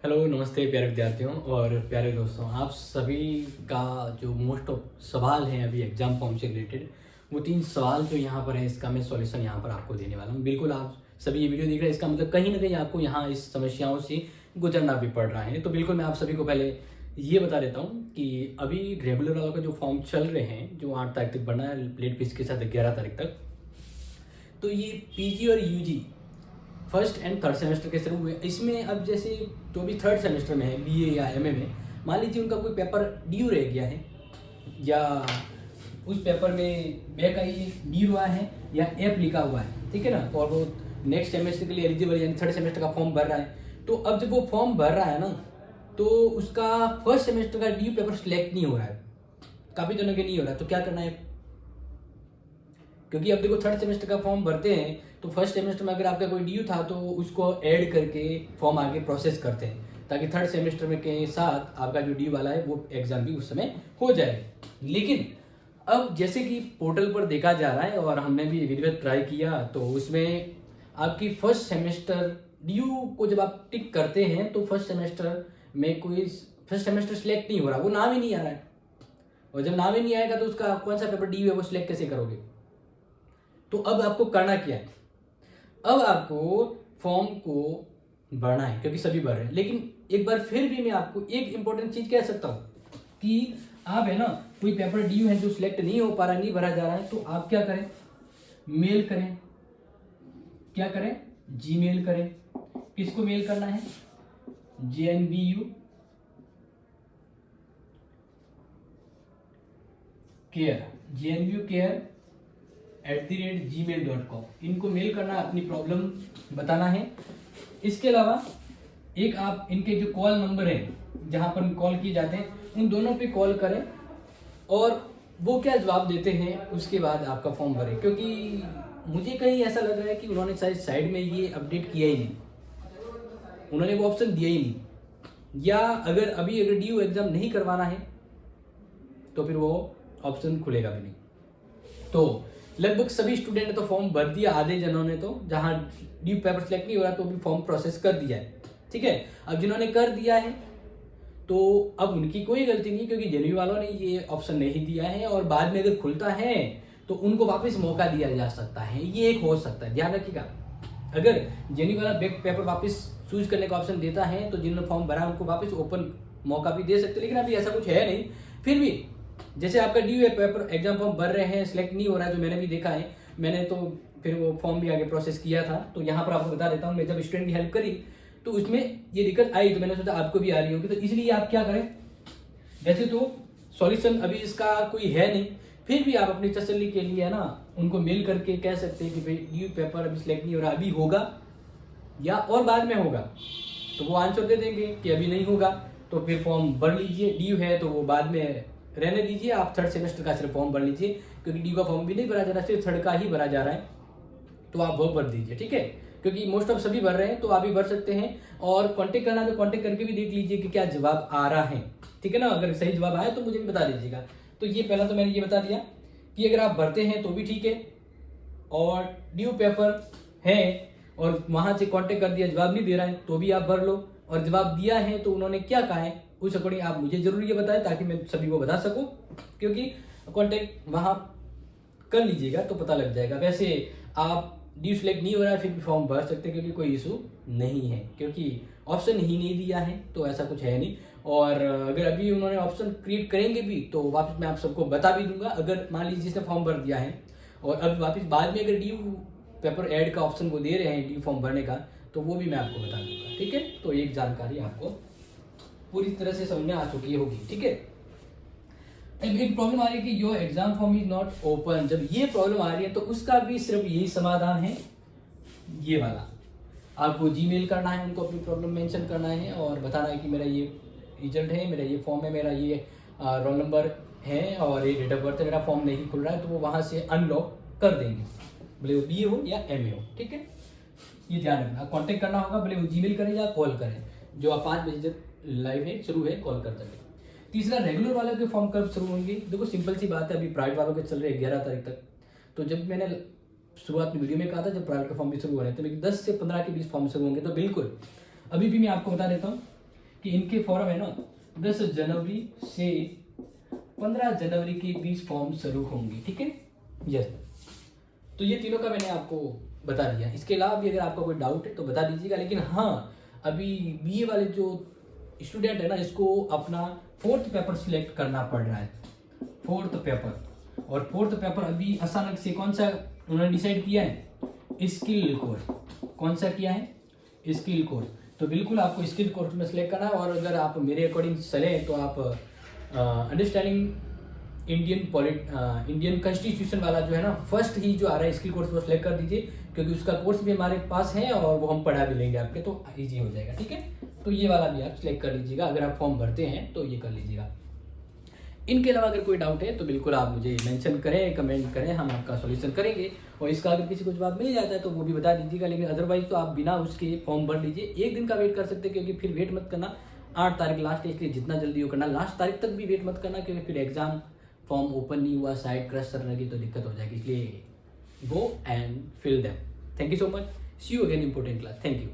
Hello, नमस्ते प्यारे विद्यार्थियों और प्यारे दोस्तों। आप सभी का जो मोस्ट ऑफ सवाल हैं अभी एग्जाम फॉर्म से रिलेटेड, वो 3 सवाल जो यहाँ पर है इसका मैं सॉल्यूशन यहाँ पर आपको देने वाला हूँ। बिल्कुल आप सभी ये वीडियो देख रहे हैं, इसका मतलब कहीं ना कहीं आपको यहाँ इस समस्याओं से गुजरना भी पड़ रहा है। तो बिल्कुल मैं आप सभी को पहले ये बता देता हूँ कि अभी रेगुलर वालों का जो फॉर्म चल रहे हैं, जो 8 तारीख तक बढ़ना है, लेट फीस के साथ 11 तारीख तक। तो ये पीजी और UG first and third semester के शुरू हुए। इसमें अब जैसे जो भी थर्ड सेमेस्टर में है बीए या एमए में, मान लीजिए उनका कोई पेपर ड्यू रह गया है या उस पेपर में बैक आई डी हुआ है या एफ लिखा हुआ है, ठीक है ना, और वो नेक्स्ट सेमेस्टर के लिए एलिजिबल यानी थर्ड सेमेस्टर का फॉर्म भर रहा है। तो अब जब वो फॉर्म भर रहा है ना, तो उसका फर्स्ट सेमेस्टर का ड्यू पेपर सिलेक्ट नहीं हो रहा है, काफ़ी जनों के नहीं हो रहा है। तो क्या करना है, क्योंकि अब देखो थर्ड सेमेस्टर का फॉर्म भरते हैं तो फर्स्ट सेमेस्टर में अगर आपका कोई ड्यू था तो उसको ऐड करके फॉर्म आगे प्रोसेस करते हैं, ताकि थर्ड सेमेस्टर में के साथ आपका जो ड्यू वाला है वो एग्जाम भी उस समय हो जाए। लेकिन अब जैसे कि पोर्टल पर देखा जा रहा है और हमने भी विधिवत ट्राई किया, तो उसमें आपकी फर्स्ट सेमेस्टर ड्यू को जब आप टिक करते हैं तो फर्स्ट सेमेस्टर में कोई फर्स्ट सेमेस्टर सिलेक्ट नहीं हो रहा, वो नाम ही नहीं आ रहा है। और जब नाम ही नहीं आएगा तो उसका कौन सा पेपर ड्यू है वो सिलेक्ट कैसे करोगे। तो अब आपको करना क्या है, अब आपको फॉर्म को भरना है, क्योंकि सभी भर रहे हैं। लेकिन एक बार फिर भी मैं आपको एक इंपॉर्टेंट चीज कह सकता हूं कि आप है ना, कोई पेपर ड्यू है जो सिलेक्ट नहीं हो पा रहा, नहीं भरा जा रहा है, तो आप क्या करें, मेल करें। क्या करें, जीमेल करें। किसको मेल करना है, JNBU care, JNBU care @gmail.com, इनको मेल करना, अपनी प्रॉब्लम बताना है। इसके अलावा एक आप इनके जो कॉल नंबर है जहां पर कॉल किए जाते हैं, उन दोनों पे कॉल करें और वो क्या जवाब देते हैं उसके बाद आपका फॉर्म भरें। क्योंकि मुझे कहीं ऐसा लग रहा है कि उन्होंने शायद साइड में ये अपडेट किया ही नहीं, उन्होंने वो ऑप्शन दिया ही नहीं, या अगर अगर ड्यू एग्जाम नहीं करवाना है तो फिर वो ऑप्शन खुलेगा भी नहीं। तो लगभग सभी स्टूडेंट ने तो फॉर्म भर दिया, आधे जनों ने तो, जहां ड्यू पेपर सिलेक्ट नहीं हो रहा तो भी फॉर्म प्रोसेस कर दिया है, ठीक है। अब जिन्होंने कर दिया है तो अब उनकी कोई गलती नहीं, क्योंकि जेन्यू वालों ने ये ऑप्शन नहीं दिया है, और बाद में अगर खुलता है तो उनको वापस मौका दिया जा सकता है, ये एक हो सकता है, ध्यान रखिएगा। अगर जेन्यू वाला बैक पेपर वापस चूज करने का ऑप्शन देता है तो जिन्होंने फॉर्म भरा उनको वापस ओपन मौका भी दे सकते, लेकिन अभी ऐसा कुछ है नहीं। फिर भी जैसे आपका ड्यू है, पेपर एग्जाम फॉर्म भर रहे हैं, सिलेक्ट नहीं हो रहा है, जो मैंने भी देखा है, मैंने तो फिर वो फॉर्म भी आगे प्रोसेस किया था। तो यहाँ पर आपको बता देता हूँ, मैं जब स्टूडेंट की हेल्प करी तो उसमें ये दिक्कत आई, तो मैंने सोचा आपको भी आ रही होगी, तो इसलिए आप क्या करें, वैसे तो सॉल्यूशन अभी इसका कोई है नहीं, फिर भी आप अपनी तसल्ली के लिए है ना उनको मेल करके कह सकते हैं कि भाई ड्यू पेपर अभी सिलेक्ट नहीं हो रहा, अभी होगा या और बाद में होगा। तो वो आंसर दे देंगे कि अभी नहीं होगा, तो फिर फॉर्म भर लीजिए। ड्यू है तो वो बाद में रहने दीजिए, आप थर्ड सेमेस्टर का सिर्फ फॉर्म भर लीजिए, क्योंकि ड्यू का फॉर्म भी नहीं भरा जा रहा, सिर्फ थर्ड का ही भरा जा रहा है, तो आप वो भर दीजिए, ठीक है। क्योंकि मोस्ट ऑफ सभी भर रहे हैं तो आप भी भर सकते हैं, और कांटेक्ट करना तो कांटेक्ट करके भी देख लीजिए कि क्या जवाब आ रहा है, ठीक है ना। अगर सही जवाब आया तो मुझे भी बता दीजिएगा। तो ये पहला तो मैंने ये बता दिया कि अगर आप भरते हैं तो भी ठीक है, और ड्यू पेपर है और वहां से कांटेक्ट कर दिया, जवाब नहीं दे रहा है, तो भी आप भर लो, और जवाब दिया है तो उन्होंने क्या कहा है उस अकॉर्डिंग आप मुझे जरूर ये बताएं, ताकि मैं सभी को बता सकूं। क्योंकि कांटेक्ट वहां कर लीजिएगा तो पता लग जाएगा। वैसे आप ड्यू सिलेक्ट नहीं हो रहा है फिर भी फॉर्म भर सकते हैं, क्योंकि कोई इशू नहीं है, क्योंकि ऑप्शन ही नहीं दिया है, तो ऐसा कुछ है नहीं। और अगर अभी उन्होंने ऑप्शन क्रिएट करेंगे भी तो वापस मैं आप सबको बता भी दूंगा। अगर मान लीजिए जिसने फॉर्म भर दिया है और अब वापस बाद में अगर ड्यू पेपर ऐड का ऑप्शन वो दे रहे हैं ड्यू फॉर्म भरने का, तो वो भी मैं आपको बता दूंगा, ठीक है। तो एक जानकारी आपको पूरी तरह से समझ में आ चुकी होगी, ठीक है। एक प्रॉब्लम आ रही है कि your exam form is not open, जब ये प्रॉब्लम आ रही है तो उसका भी सिर्फ यही समाधान है, ये वाला। आपको जीमेल करना है, उनको अपनी प्रॉब्लम मेंशन करना है और बताना है कि मेरा ये रिजल्ट है, मेरा ये फॉर्म है, मेरा ये रोल नंबर है और ये डेट ऑफ बर्थ है, मेरा फॉर्म नहीं खुल रहा है, तो वो वहां से अनलॉक कर देंगे, भले वो BA हो या MA हो, ठीक है। ये ध्यान रखना, कॉन्टेक्ट करना होगा, भले वो जीमेल करें या कॉल करें, जो आप 5 बजे जब लाइव है शुरू है कॉल कर सकते। तीसरा, रेगुलर वालों के फॉर्म कब शुरू होंगे। देखो सिंपल सी बात है, अभी प्राइवेट वालों के चल रहे हैं 11 तारीख तक। तो जब मैंने शुरुआत में वीडियो में कहा था जब प्राइवेट के फॉर्म भी शुरू हो रहे हैं, तो 10 से 15 के बीच फॉर्म शुरू होंगे, तो बिल्कुल अभी भी मैं आपको बता देता हूँ कि इनके फॉर्म है ना 10 जनवरी से 15 जनवरी के बीच फॉर्म शुरू होंगे, ठीक है। यस, तो ये तीनों का मैंने आपको बता दिया। इसके अलावा भी अगर आपका कोई डाउट है तो बता दीजिएगा। लेकिन हाँ, अभी बीए वाले जो स्टूडेंट है ना, इसको अपना 4th पेपर सिलेक्ट करना पड़ रहा है, 4th पेपर। और 4th पेपर अभी अचानक से कौन सा उन्होंने डिसाइड किया है, स्किल कोर्स। कौन सा किया है, स्किल कोर्स। तो बिल्कुल आपको स्किल कोर्स में सिलेक्ट करना है। और अगर आप मेरे अकॉर्डिंग चले तो आप अंडरस्टैंडिंग इंडियन कॉन्स्टिट्यूशन वाला जो है ना, फर्स्ट ही जो आ रहा है स्किल कोर्स, वो सिलेक्ट कर दीजिए, क्योंकि उसका कोर्स भी हमारे पास है और वो हम पढ़ा भी लेंगे आपके, तो ईजी हो जाएगा, ठीक है। तो ये वाला भी आप सिलेक्ट कर लीजिएगा। अगर आप फॉर्म भरते हैं तो ये कर लीजिएगा। इनके अलावा अगर कोई डाउट है तो बिल्कुल आप मुझे मेंशन करें, कमेंट करें, हम आपका सॉल्यूशन करेंगे। और इसका अगर किसी को जवाब मिल जाता है तो वो भी बता दीजिएगा। लेकिन अदरवाइज तो आप बिना उसके फॉर्म भर लीजिए। एक दिन का वेट कर सकते हैं, क्योंकि फिर वेट मत करना, 8 तारीख लास्ट है, इसलिए जितना जल्दी हो करना। लास्ट तारीख तक भी वेट मत करना, क्योंकि फिर एग्जाम फॉर्म ओपन नहीं हुआ, साइट क्रश करने की तो दिक्कत हो जाएगी। इसलिए go and fill them. Thank you so much, see you again important class. Thank you.